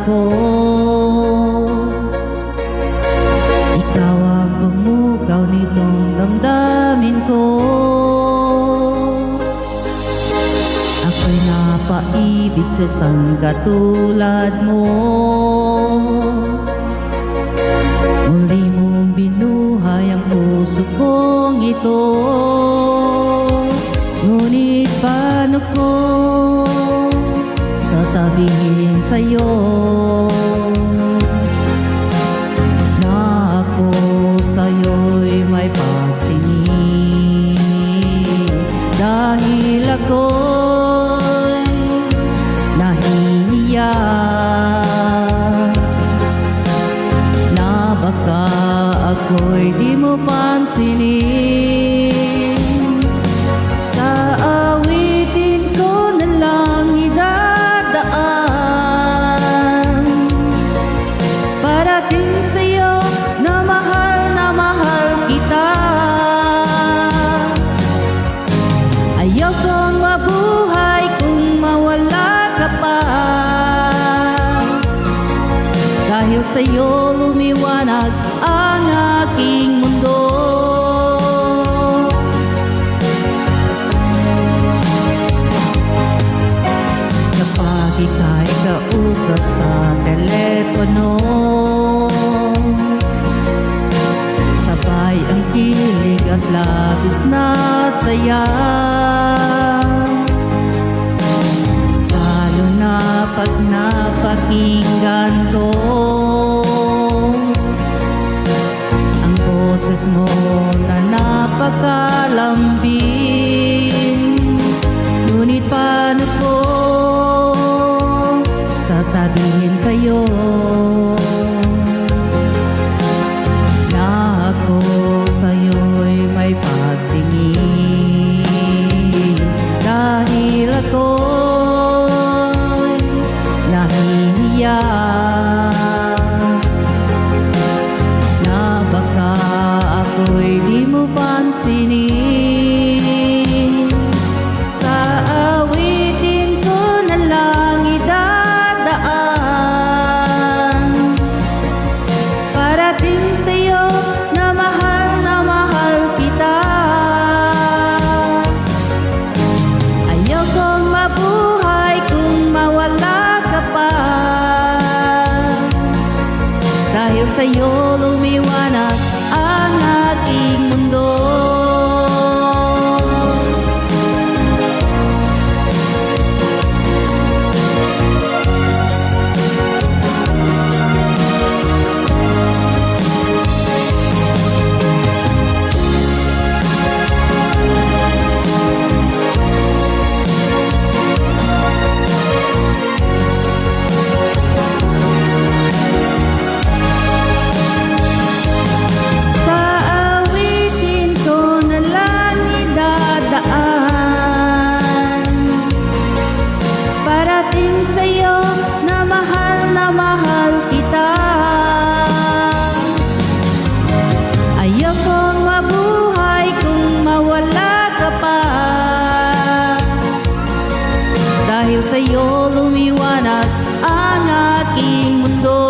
ko. Ikaw ang pumukaw nitong damdamin ko. Ako'y napaibig sa isang katulad mo. Muli mong binuhay ang puso kong ito. Ngunit paano ko sasabihin sa'yo na ako sa'yo'y may pagtingin? Dahil ako'y nahihiya na baka ako'y di mo pansinin. Sa awitin ko na lang idadaan parating sa'yo na mahal kita. Ayaw kong mabuhay kung mawala ka pa. Dahil sa'yo lumiwanag ang aking mundo. Kapag ika'y kausap sa telepono, sabay ang kilig at labis na saya. Lalo na pag napakinggan ko ang boses mo na napakalambing. Ngunit paano ko sasabihin sa'yo na ako sa'yo'y may pagtingin? Dahil ako'y nahihiya na baka ako'y di mo pansinin. Sa awitin ko na lang idadaan parating sa'yo na mahal kita. Ayaw kong mabuhay kung mawala ka pa. Dahil sa'yo lumiwanag ang aking mundo. Parating sa'yo na mahal kita. Ayaw kong mabuhay kung mawala ka pa. Dahil sa'yo lumiwanag ang aking mundo.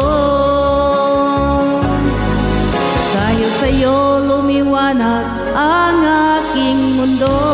Dahil sa'yo lumiwanag ang aking mundo.